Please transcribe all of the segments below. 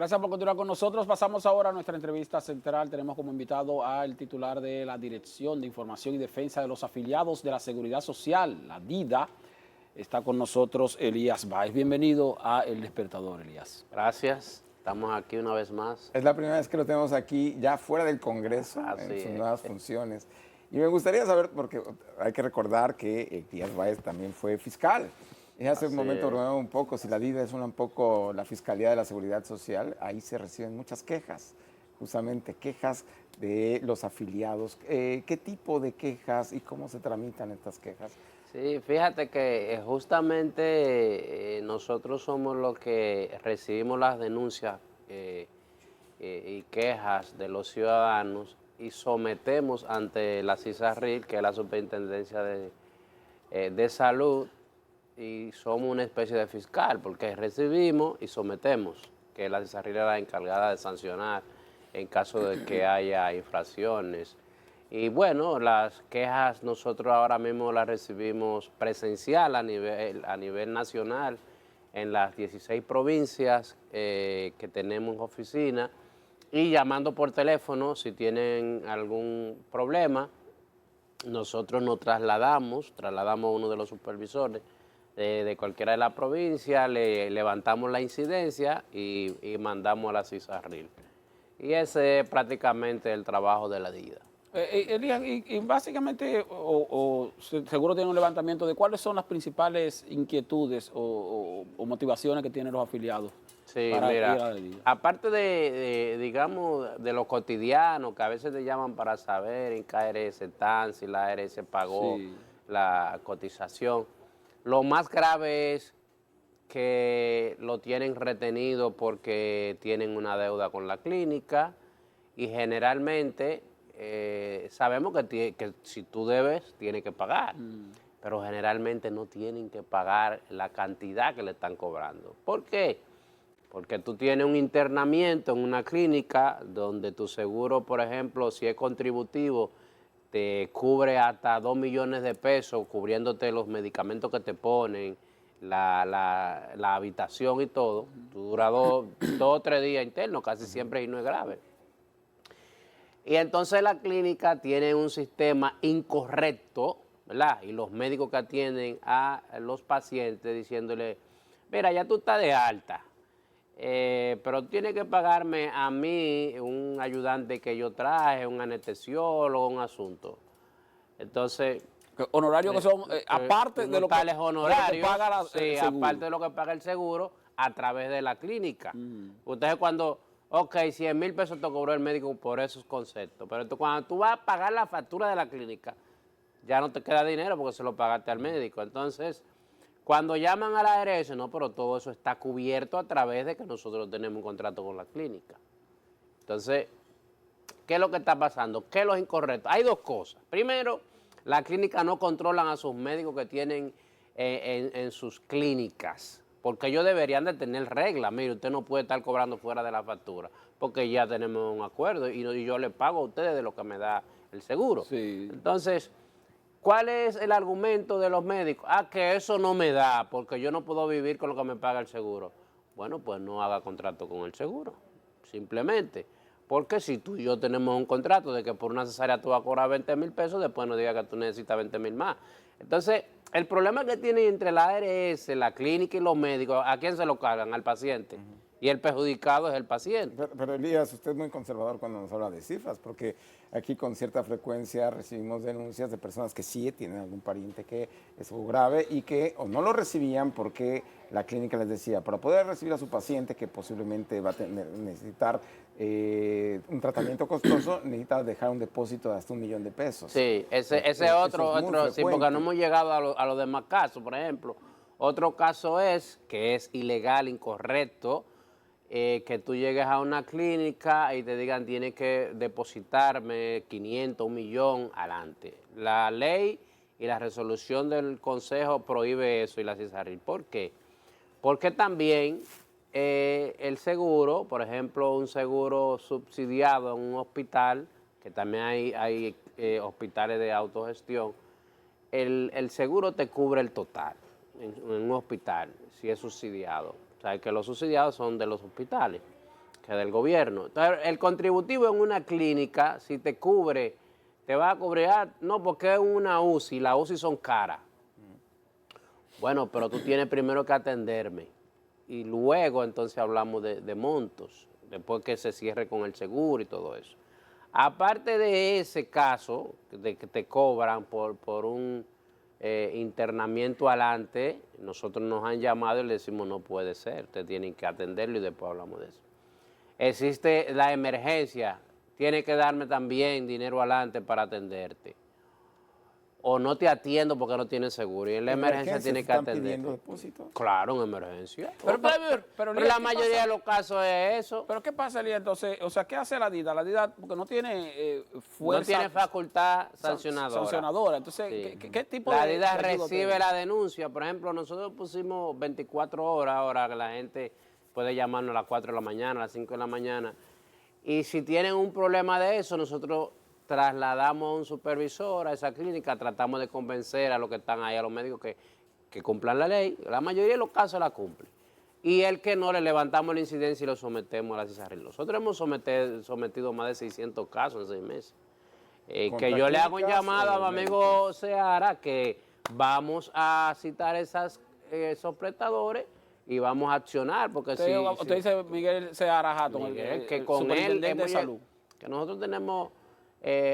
Gracias por continuar con nosotros. Pasamos ahora a nuestra entrevista central. Tenemos como invitado al titular de la Dirección de Información y Defensa de los Afiliados de la Seguridad Social, la DIDA. Está con nosotros Elías Báez. Bienvenido a El Despertador, Elías. Gracias. Estamos aquí una vez más. Es la primera vez que lo tenemos aquí, ya fuera del Congreso, en sus nuevas funciones. Y me gustaría saber, porque hay que recordar que Elías Báez también fue fiscal. Y hace un momento hablaba un poco, si la DIDA es un poco la Fiscalía de la Seguridad Social, ahí se reciben muchas quejas, justamente quejas de los afiliados. ¿Qué tipo de quejas y cómo se tramitan estas quejas? Sí, fíjate que justamente nosotros somos los que recibimos las denuncias y quejas de los ciudadanos y sometemos ante la CISARRIL, que es la Superintendencia de Salud, y somos una especie de fiscal, porque recibimos y sometemos, que la CISARRIL es la encargada de sancionar en caso de que haya infracciones. Y bueno, las quejas nosotros ahora mismo las recibimos presencial a nivel nacional en las 16 provincias que tenemos oficina, y llamando por teléfono si tienen algún problema. Nosotros nos trasladamos a uno de los supervisores de cualquiera de las provincias, le levantamos la incidencia y mandamos a la CISARRIL. Y ese es prácticamente el trabajo de la DIDA. Elías, y básicamente, seguro tiene un levantamiento de cuáles son las principales inquietudes o motivaciones que tienen los afiliados. Sí, para ir a mira, la DIDA. aparte digamos, de lo cotidiano, que a veces te llaman para saber en qué ARS están, si la ARS pagó la cotización, lo más grave es que lo tienen retenido porque tienen una deuda con la clínica, y generalmente sabemos que si tú debes, tienes que pagar, pero generalmente no tienen que pagar la cantidad que le están cobrando. ¿Por qué? Porque tú tienes un internamiento en una clínica donde tu seguro, por ejemplo, si es contributivo, te cubre hasta 2 millones de pesos cubriéndote los medicamentos que te ponen, la habitación y todo. Tú duras dos o 3 días internos, casi siempre, y no es grave. Y entonces la clínica tiene un sistema incorrecto, ¿verdad? Y los médicos que atienden a los pacientes diciéndole, mira, ya tú estás de alta, pero tienes que pagarme a mí un ayudante que yo traje, un anestesiólogo, un asunto. Entonces, Honorarios que son, aparte de lo que paga el seguro. aparte de lo que paga el seguro a través de la clínica. Entonces, cuando, 100,000 pesos te cobró el médico por esos conceptos, pero cuando tú vas a pagar la factura de la clínica, ya no te queda dinero porque se lo pagaste al médico. Entonces, cuando llaman a la ARS, no, pero todo eso está cubierto a través de que nosotros tenemos un contrato con la clínica. Entonces, ¿qué es lo que está pasando? ¿Qué es lo incorrecto? Hay dos cosas. Primero, las clínicas no controlan a sus médicos que tienen en sus clínicas, porque ellos deberían de tener reglas. Mire, usted no puede estar cobrando fuera de la factura, porque ya tenemos un acuerdo y yo le pago a ustedes de lo que me da el seguro. Sí. Entonces, ¿cuál es el argumento de los médicos? Que eso no me da, porque yo no puedo vivir con lo que me paga el seguro. Bueno, pues no haga contrato con el seguro, simplemente. Porque si tú y yo tenemos un contrato de que por una cesárea tú vas a cobrar 20,000 pesos, después no digas que tú necesitas 20,000 más. Entonces, el problema que tienen entre la ARS, la clínica y los médicos, ¿a quién se lo cargan? Al paciente. Y el perjudicado es el paciente. Pero Elías, usted es muy conservador cuando nos habla de cifras, porque aquí con cierta frecuencia recibimos denuncias de personas que sí tienen algún pariente que es algo grave y que o no lo recibían porque la clínica les decía, para poder recibir a su paciente que posiblemente va a necesitar un tratamiento costoso, necesita dejar un depósito de hasta 1 millón de pesos. Sí, ese otro, sí, porque no hemos llegado a los demás casos. Por ejemplo, otro caso es que es ilegal, incorrecto, que tú llegues a una clínica y te digan tienes que depositarme 500, 1 millón, adelante. La ley y la resolución del Consejo prohíbe eso y la CISARRIL. ¿Por qué? Porque también el seguro, por ejemplo, un seguro subsidiado en un hospital, que también hay hospitales de autogestión, el seguro te cubre el total en un hospital, si es subsidiado. O sea, que los subsidiados son de los hospitales. que del gobierno. Entonces, el contributivo en una clínica, si te cubre, te va a cubrir, no, porque es una UCI, las UCI son caras. Bueno, pero tú tienes primero que atenderme y luego entonces hablamos de montos, después que se cierre con el seguro y todo eso. Aparte de ese caso, de que te cobran por un internamiento adelante, nosotros nos han llamado y le decimos no puede ser, ustedes tienen que atenderlo y después hablamos de eso. Existe la emergencia, tiene que darme también dinero adelante para atenderte. O no te atiendo porque no tienes seguro. Y en la emergencia tiene que atender. ¿Pidiendo depósito? Claro, en emergencia. Pero Lía, la mayoría de los casos es eso. ¿Pero qué pasa, Lía? Entonces, o sea, ¿qué hace la DIDA? La DIDA, porque no tiene fuerza. No tiene facultad sancionadora. Entonces, Sí. ¿qué tipo la de DIDA ayuda recibe tiene? la denuncia. Por ejemplo, nosotros pusimos 24 horas ahora que la gente puede llamarnos a las 4 de la mañana, a las 5 de la mañana. Y si tienen un problema de eso, nosotros trasladamos a un supervisor a esa clínica, tratamos de convencer a los que están ahí, a los médicos que cumplan la ley. La mayoría de los casos la cumplen. Y el que no, le levantamos la incidencia y lo sometemos a la CISARRIL. Nosotros hemos sometido más de 600 casos en 6 meses. Que yo le hago un llamado a mi amigo Seara que vamos a citar esos prestadores y vamos a accionar. Porque Usted dice Miguel Seara Hatton, Miguel, que el con él superintendente de salud. que nosotros tenemos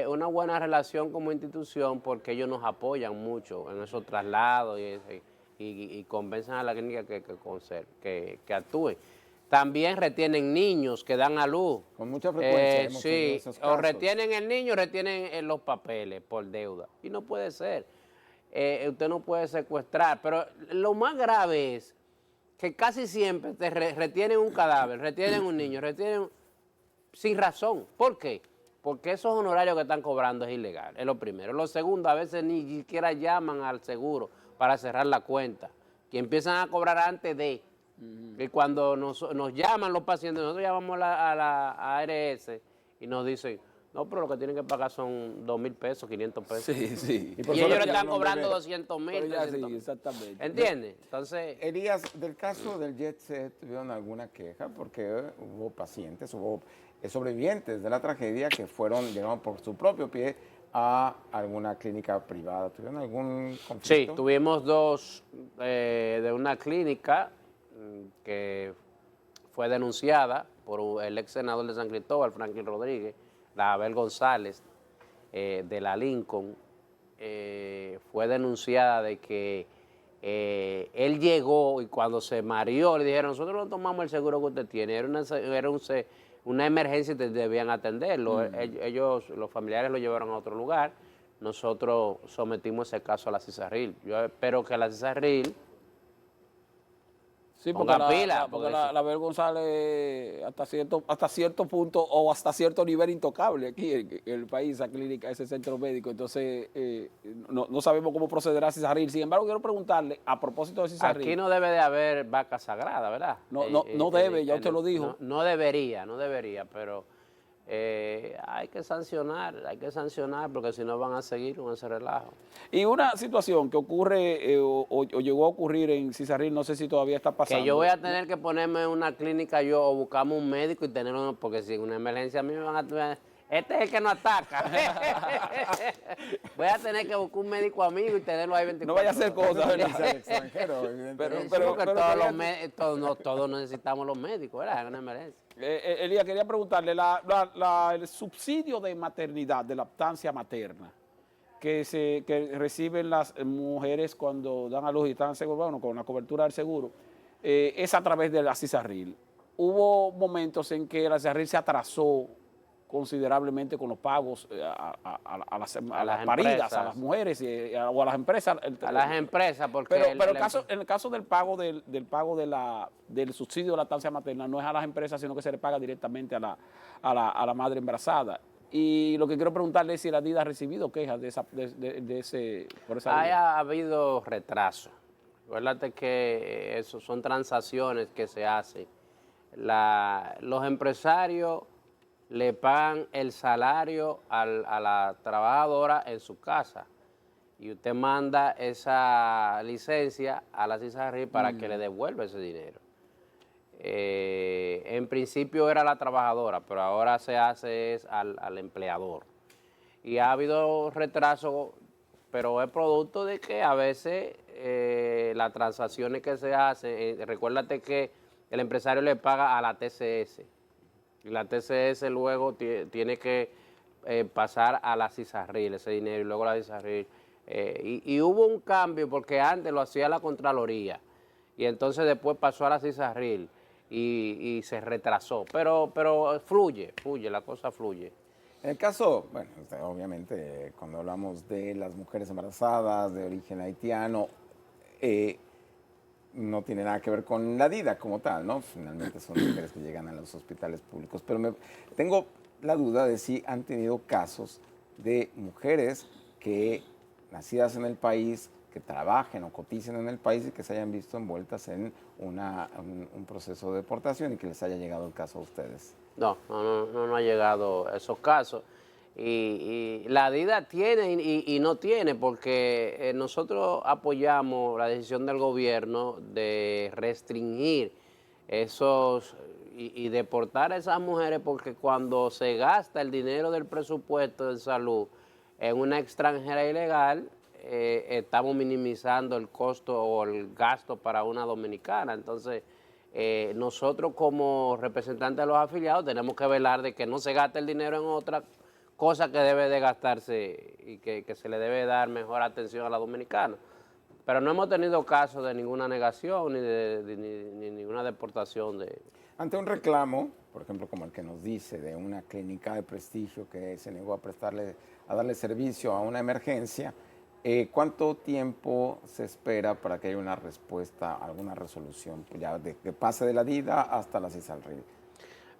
una buena relación como institución porque ellos nos apoyan mucho en esos traslados y convencen a la clínica que actúen. También retienen niños que dan a luz. Con mucha frecuencia hemos tenido Sí, esos casos. o retienen el niño o retienen los papeles por deuda. Y no puede ser. Usted no puede secuestrar. Pero lo más grave es que casi siempre te retienen un cadáver, retienen un niño, retienen sin razón. ¿Por qué? Porque esos honorarios que están cobrando es ilegal, es lo primero. Lo segundo, a veces ni siquiera llaman al seguro para cerrar la cuenta, que empiezan a cobrar antes de. Y cuando nos llaman los pacientes, nosotros llamamos a la ARS y nos dicen, no, pero lo que tienen que pagar son 2.000 pesos, 500 pesos. Sí, sí. Y ellos le están cobrando 200.000. Sí, exactamente. ¿Entiendes? Entonces, Elías, del caso del Jet Set, ¿tuvieron alguna queja? Porque hubo pacientes, hubo sobrevivientes de la tragedia que llegaron por su propio pie a alguna clínica privada. ¿Tuvieron algún conflicto? sí, tuvimos 2 de una clínica que fue denunciada por el ex senador de San Cristóbal, Franklin Rodríguez, la Abel González, de la Lincoln. Fue denunciada de que él llegó y cuando se mareó le dijeron, nosotros no tomamos el seguro que usted tiene, era una emergencia y debían atenderlo. Ellos, los familiares lo llevaron a otro lugar. Nosotros sometimos ese caso a la CISARRIL. Yo espero que la CISARRIL Sí, porque porque la Abel González hasta cierto punto o hasta cierto nivel intocable aquí en el país, esa clínica, ese centro médico. Entonces, no sabemos cómo procederá CISARRIL. Sin embargo, quiero preguntarle, a propósito de CISARRIL. Aquí no debe de haber vaca sagrada, ¿verdad? No debe, ya usted lo dijo. No debería, pero hay que sancionar porque si no van a seguir con ese relajo. Y una situación que ocurre o llegó a ocurrir en CISARRIL, no sé si todavía está pasando. Que yo voy a tener que ponerme en una clínica yo o buscamos un médico y tenerlo, porque si en una emergencia a mí me van a... Este es el que no ataca. Voy a tener que buscar un médico amigo y tenerlo ahí 24 No vaya a hacer cosas, ¿verdad? Extranjero, evidentemente. Pero todos necesitamos los médicos, ¿verdad? En una emergencia. Elías, quería preguntarle, el subsidio de maternidad, de lactancia materna, que reciben las mujeres cuando dan a luz y están seguros, bueno, con la cobertura del seguro, es a través de la CISARRIL. Hubo momentos en que la CISARRIL se atrasó considerablemente con los pagos a las paridas, empresas. a las mujeres o a las empresas. A las empresas, porque... Pero en el caso del pago del subsidio de lactancia materna no es a las empresas, sino que se le paga directamente a la madre embarazada. Y lo que quiero preguntarle es si la DIDA ha recibido quejas por esa vía. Ha habido retraso. Acuérdate que eso son transacciones que se hacen. Los empresarios le pagan el salario a la trabajadora en su casa y usted manda esa licencia a la CISARRIL para que le devuelva ese dinero. en principio era la trabajadora, pero ahora se hace es al empleador. Y ha habido retraso, pero es producto de que a veces las transacciones que se hacen, recuérdate que el empresario le paga a la TCS, y la TCS luego tiene que pasar a la CISARRIL ese dinero, y luego la CISARRIL. Y hubo un cambio porque antes lo hacía la Contraloría, y entonces después pasó a la CISARRIL y se retrasó. Pero fluye, la cosa fluye. En el caso, bueno, obviamente cuando hablamos de las mujeres embarazadas de origen haitiano, no tiene nada que ver con la DIDA como tal, ¿no? Finalmente son mujeres que llegan a los hospitales públicos. Pero tengo la duda de si han tenido casos de mujeres que, nacidas en el país, que trabajen o coticen en el país y que se hayan visto envueltas en un proceso de deportación y que les haya llegado el caso a ustedes. No ha llegado a esos casos. Y la DIDA tiene y no tiene, porque nosotros apoyamos la decisión del gobierno de restringir esos y deportar a esas mujeres, porque cuando se gasta el dinero del presupuesto de salud en una extranjera ilegal, estamos minimizando el costo o el gasto para una dominicana. Entonces, nosotros como representantes de los afiliados tenemos que velar de que no se gaste el dinero en otra cosa que debe de gastarse y que se le debe dar mejor atención a la dominicana. Pero no hemos tenido caso de ninguna negación ni ninguna deportación. Ante un reclamo, por ejemplo, como el que nos dice de una clínica de prestigio que se negó a darle servicio a una emergencia, ¿cuánto tiempo se espera para que haya una respuesta, alguna resolución, ya de que pase de la DIDA hasta la CISARRIL?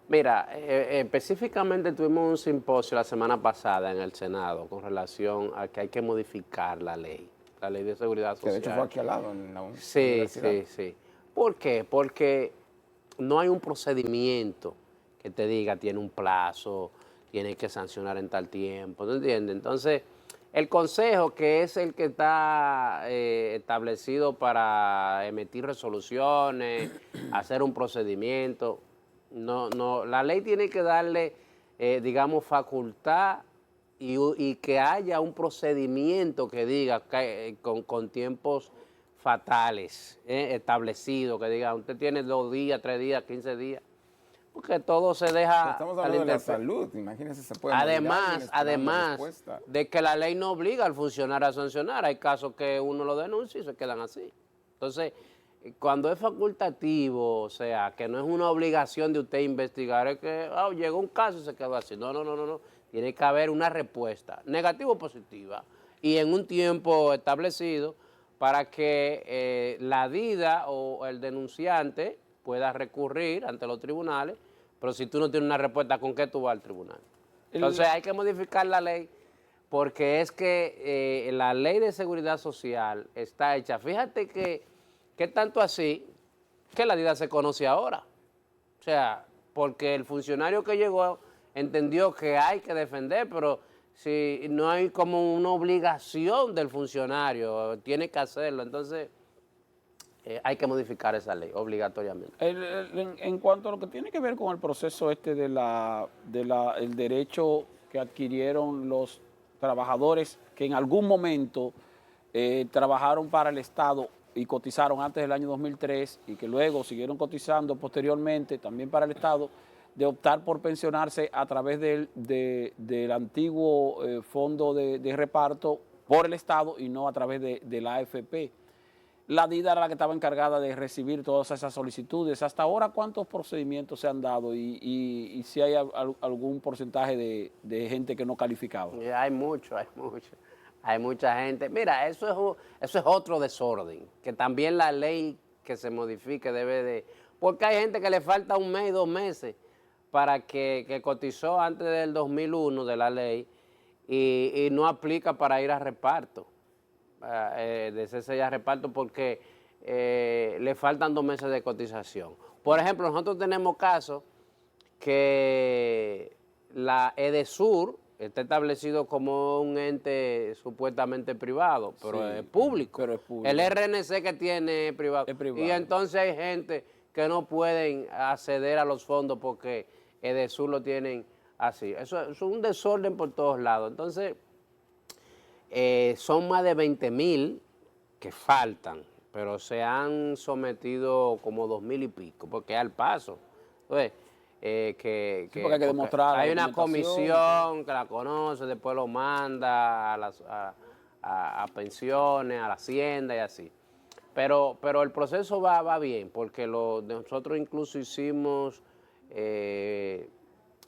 Mira, específicamente tuvimos un simposio la semana pasada en el Senado con relación a que hay que modificar la ley de seguridad social. Que de hecho fue aquí al lado, en la universidad. Sí. ¿Por qué? Porque no hay un procedimiento que te diga, tiene un plazo, tiene que sancionar en tal tiempo, ¿tú entiendes? Entonces, el consejo, que es el que está establecido para emitir resoluciones, hacer un procedimiento, la ley tiene que darle, digamos, facultad y que haya un procedimiento que diga con tiempos fatales establecidos, que diga, usted tiene 2 días, 3 días, 15 días, porque todo se deja. Estamos hablando de la salud, imagínense, se puede. Además de que la ley no obliga al funcionario a sancionar, hay casos que uno lo denuncia y se quedan así. Entonces, cuando es facultativo, o sea, que no es una obligación de usted investigar, es que llegó un caso y se quedó así. No. Tiene que haber una respuesta, negativa o positiva, y en un tiempo establecido para que la DIDA o el denunciante pueda recurrir ante los tribunales, pero si tú no tienes una respuesta, ¿con qué tú vas al tribunal? Entonces hay que modificar la ley, porque es que la ley de seguridad social está hecha. Fíjate que tanto así que la DIDA se conoce ahora. O sea, porque el funcionario que llegó entendió que hay que defender, pero si no hay como una obligación del funcionario, tiene que hacerlo. Entonces, hay que modificar esa ley obligatoriamente. En cuanto a lo que tiene que ver con el proceso el derecho que adquirieron los trabajadores que en algún momento trabajaron para el Estado y cotizaron antes del año 2003 y que luego siguieron cotizando posteriormente también para el Estado, de optar por pensionarse a través del antiguo fondo de reparto por el Estado y no a través de la AFP. La DIDA era la que estaba encargada de recibir todas esas solicitudes. Hasta ahora, ¿cuántos procedimientos se han dado y si hay algún porcentaje de gente que no calificaba? Hay mucho. Hay mucha gente. Mira, eso es otro desorden, que también la ley que se modifique debe de. Porque hay gente que le falta 1 mes, 2 meses para que cotizó antes del 2001 de la ley y no aplica para ir a reparto, de CCI a reparto, porque le faltan 2 meses de cotización. Por ejemplo, nosotros tenemos casos que la EDESUR está establecido como un ente supuestamente privado, pero, sí, es público. El RNC que tiene es privado. Y entonces hay gente que no pueden acceder a los fondos porque EDESUR lo tienen así. Eso es un desorden por todos lados. Entonces, son más de 20.000 que faltan, pero se han sometido como 2.000 y pico, porque al paso. Entonces, porque hay que demostrar hay una comisión que la conoce, después lo manda a pensiones, a la hacienda y así. Pero el proceso va bien, porque nosotros incluso hicimos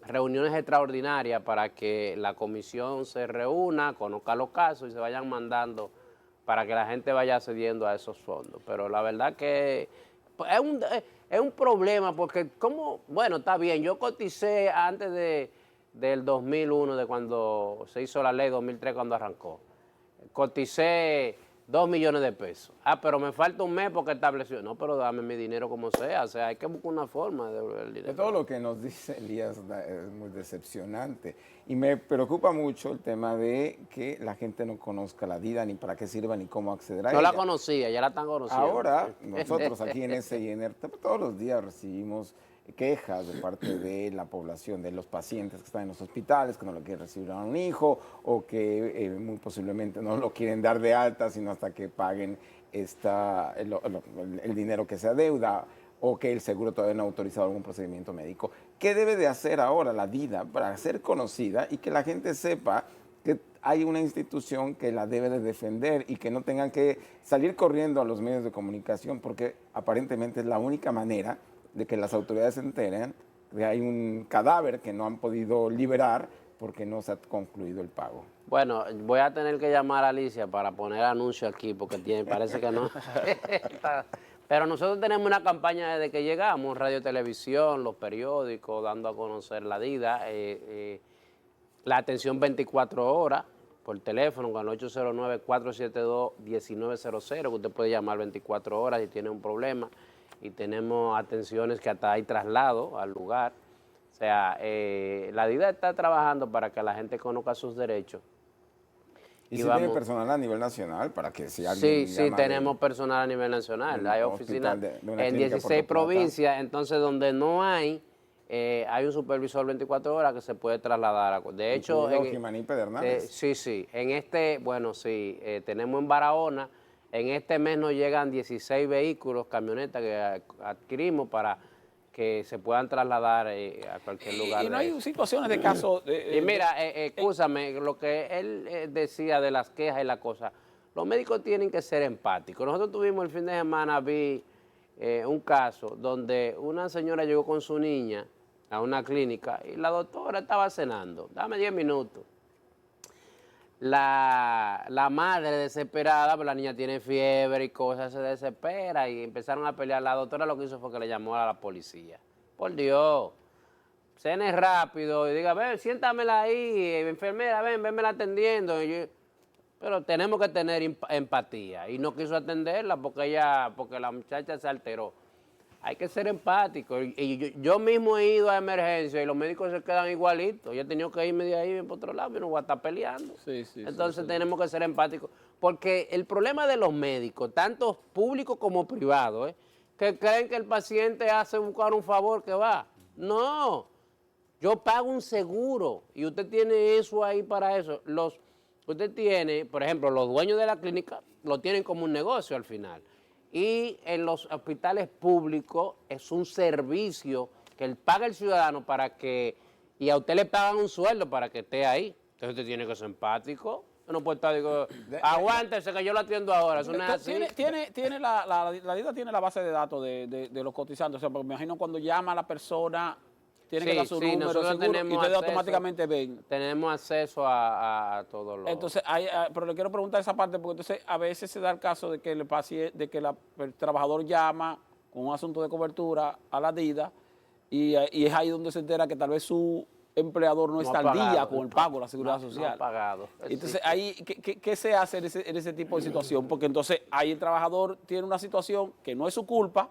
reuniones extraordinarias para que la comisión se reúna, conozca los casos y se vayan mandando para que la gente vaya accediendo a esos fondos. Pero la verdad que es un problema porque, bueno, está bien, yo coticé antes del 2001, de cuando se hizo la ley, 2003 cuando arrancó. Coticé 2 millones de pesos. Pero me falta un mes porque estableció. No, pero dame mi dinero como sea. O sea, hay que buscar una forma de devolver el dinero. De todo lo que nos dice Elías es muy decepcionante. Y me preocupa mucho el tema de que la gente no conozca la DIDA, ni para qué sirva, ni cómo acceder a ella. No la conocía, ya la están conociendo. Ahora, nosotros aquí en SINR todos los días recibimos quejas de parte de la población, de los pacientes que están en los hospitales, que no lo quieren recibir a un hijo o que muy posiblemente no lo quieren dar de alta, sino hasta que paguen el dinero que se adeuda o que el seguro todavía no ha autorizado algún procedimiento médico. ¿Qué debe de hacer ahora la DIDA para ser conocida y que la gente sepa que hay una institución que la debe de defender y que no tengan que salir corriendo a los medios de comunicación, porque aparentemente es la única manera de que las autoridades se enteren que hay un cadáver que no han podido liberar porque no se ha concluido el pago? Bueno, voy a tener que llamar a Alicia para poner anuncio aquí porque parece que no. Pero nosotros tenemos una campaña desde que llegamos, radio, televisión, los periódicos, dando a conocer la DIDA, la atención 24 horas por teléfono con el 809-472-1900, que usted puede llamar 24 horas si tiene un problema. Y tenemos atenciones que hasta hay traslado al lugar. O sea, la DIDA está trabajando para que la gente conozca sus derechos. ¿Y si tiene personal a nivel nacional para que si alguien Sí, tenemos personal a nivel nacional. Hay oficinas en 16 provincias, entonces donde no hay un supervisor 24 horas que se puede trasladar. De hecho, Jimaní Pedernales. Sí. Tenemos en Barahona. En este mes nos llegan 16 vehículos, camionetas que adquirimos para que se puedan trasladar a cualquier lugar. Y no hay situaciones de casos... Y mira, escúchame, lo que él decía de las quejas y la cosa, los médicos tienen que ser empáticos. Nosotros tuvimos el fin de semana, vi un caso donde una señora llegó con su niña a una clínica y la doctora estaba cenando, dame 10 minutos. La madre desesperada, pues la niña tiene fiebre y cosas, se desespera y empezaron a pelear. La doctora lo que hizo fue que le llamó a la policía. Por Dios, cene rápido y diga, ven, siéntamela ahí, enfermera, venmela atendiendo. Pero tenemos que tener empatía. Y no quiso atenderla porque la muchacha se alteró. Hay que ser empático. Y yo mismo he ido a emergencia y los médicos se quedan igualitos. Yo he tenido que irme de ahí por otro lado y no voy a estar peleando. Entonces tenemos que ser empáticos. Porque el problema de los médicos, tanto públicos como privados, que creen que el paciente hace buscar un favor que va. No, yo pago un seguro y usted tiene eso ahí para eso. Usted tiene, por ejemplo, los dueños de la clínica lo tienen como un negocio al final. Y en los hospitales públicos es un servicio que paga el ciudadano y a usted le pagan un sueldo para que esté ahí. Entonces usted tiene que ser empático. Usted no puede estar, aguántese que yo lo atiendo ahora. Eso no es así. La DIDA tiene la base de datos de los cotizantes. O sea, porque me imagino cuando llama a la persona, tiene que dar su número de seguro y ustedes automáticamente ven. Tenemos acceso a todo lo... Entonces, pero le quiero preguntar esa parte, porque entonces a veces se da el caso de que el trabajador llama con un asunto de cobertura a la DIDA y es ahí donde se entera que tal vez su empleador no está al día con el pago de la Seguridad Social. No ha pagado. Entonces, ahí, ¿qué se hace en ese tipo de situación? Porque entonces ahí el trabajador tiene una situación que no es su culpa,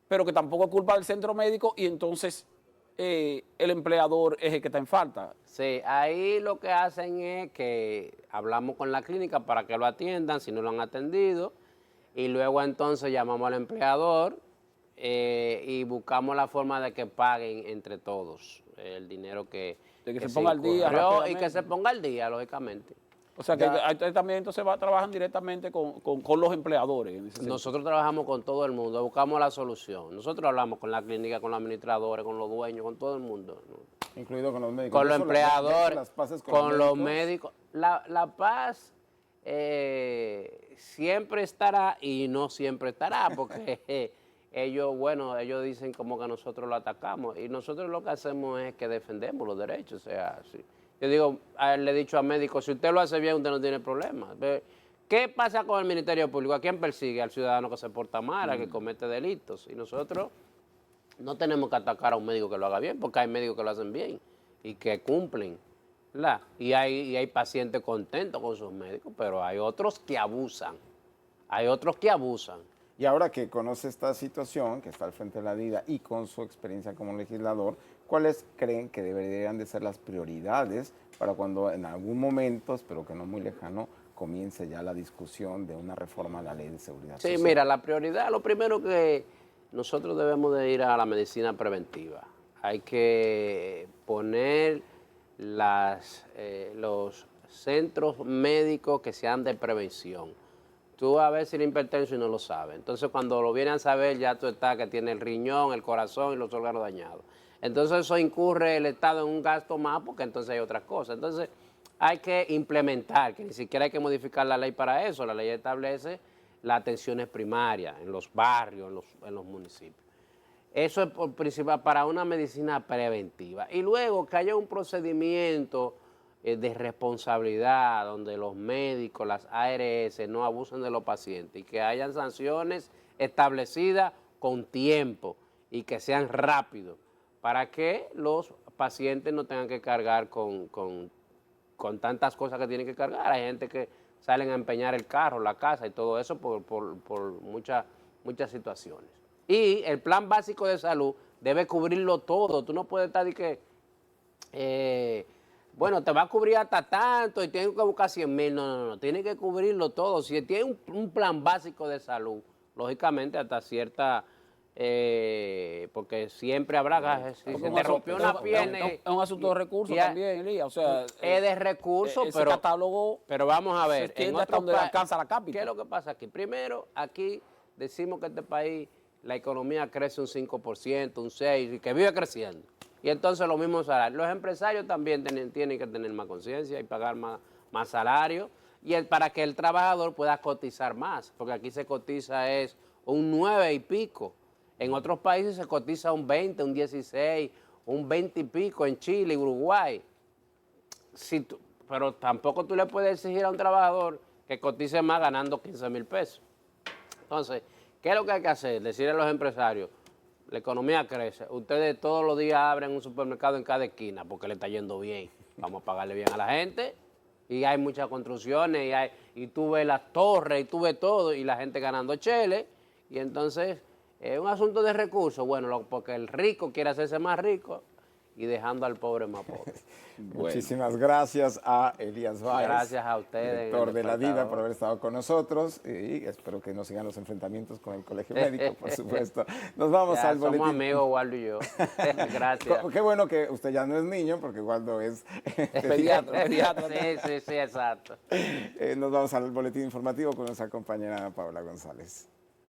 pero que tampoco es culpa del centro médico y entonces... el empleador es el que está en falta. Sí, ahí lo que hacen es que hablamos con la clínica para que lo atiendan, si no lo han atendido, y luego entonces llamamos al empleador y buscamos la forma de que paguen entre todos el dinero de que se ponga al día y que se ponga al día, lógicamente. O sea, que ustedes también entonces trabajan directamente con los empleadores. Nosotros trabajamos con todo el mundo, buscamos la solución. Nosotros hablamos con la clínica, con los administradores, con los dueños, con todo el mundo, ¿no? Incluido con los médicos. Con los empleadores, con los médicos. La paz siempre estará y no siempre estará, porque ellos dicen como que nosotros lo atacamos, y nosotros lo que hacemos es que defendemos los derechos, o sea, sí. Yo digo, le he dicho a médicos, si usted lo hace bien, usted no tiene problema. ¿Qué pasa con el Ministerio Público? ¿A quién persigue? Al ciudadano que se porta mal, al que comete delitos. Y nosotros no tenemos que atacar a un médico que lo haga bien, porque hay médicos que lo hacen bien y que cumplen, ¿verdad? Y hay pacientes contentos con sus médicos, pero hay otros que abusan. Hay otros que abusan. Y ahora que conoce esta situación, que está al frente de la DIDA y con su experiencia como legislador, ¿cuáles creen que deberían de ser las prioridades para cuando en algún momento, espero que no muy lejano, comience ya la discusión de una reforma a la Ley de Seguridad Social? Sí, mira, la prioridad, lo primero que nosotros debemos de ir a la medicina preventiva. Hay que poner los centros médicos que sean de prevención. Tú a veces eres hipertenso y no lo sabes. Entonces, cuando lo vienen a saber, ya tú estás que tiene el riñón, el corazón y los órganos dañados. Entonces, eso incurre el Estado en un gasto más, porque entonces hay otras cosas. Entonces, hay que implementar, que ni siquiera hay que modificar la ley para eso. La ley establece las atenciones primarias en los barrios, en los municipios. Eso es por principal para una medicina preventiva. Y luego que haya un procedimiento de responsabilidad, donde los médicos, las ARS no abusen de los pacientes y que hayan sanciones establecidas con tiempo y que sean rápidos para que los pacientes no tengan que cargar con tantas cosas que tienen que cargar. Hay gente que salen a empeñar el carro, la casa y todo eso por muchas situaciones. Y el plan básico de salud debe cubrirlo todo. Tú no puedes estar de que... bueno, te va a cubrir hasta tanto y tienes que buscar 100,000. No. Tiene que cubrirlo todo. Si tiene un plan básico de salud, lógicamente hasta cierta... porque siempre habrá... Si se te rompió una pierna... Es un asunto de recursos también, Elías. O sea, es de recursos, pero... Ese catálogo... Pero vamos a ver... Se extiende hasta donde alcanza la cápita. ¿Qué es lo que pasa aquí? Primero, aquí decimos que este país, la economía crece un 5%, un 6%, y que vive creciendo. Y entonces los mismos salarios. Los empresarios también tienen que tener más conciencia y pagar más salario para que el trabajador pueda cotizar más, porque aquí se cotiza es un 9 y pico. En otros países se cotiza un 20, un 16, un 20 y pico en Chile y Uruguay. Pero tampoco tú le puedes exigir a un trabajador que cotice más ganando 15,000 pesos. Entonces, ¿qué es lo que hay que hacer? Decirle a los empresarios, la economía crece. Ustedes todos los días abren un supermercado en cada esquina porque le está yendo bien. Vamos a pagarle bien a la gente. Y hay muchas construcciones y tú ves las torres y tú ves todo y la gente ganando cheles. Y entonces es un asunto de recursos. Bueno, porque el rico quiere hacerse más rico y dejando al pobre más pobre. Muchísimas gracias a Elías Báez. Gracias a ustedes. Director de la DIDA por haber estado con nosotros y espero que no sigan los enfrentamientos con el Colegio Médico, por supuesto. Nos vamos al boletín. Somos amigos, Waldo y yo. Gracias. Qué bueno que usted ya no es niño porque Waldo es pediatra. Sí, exacto. Nos vamos al boletín informativo con nuestra compañera Paola González.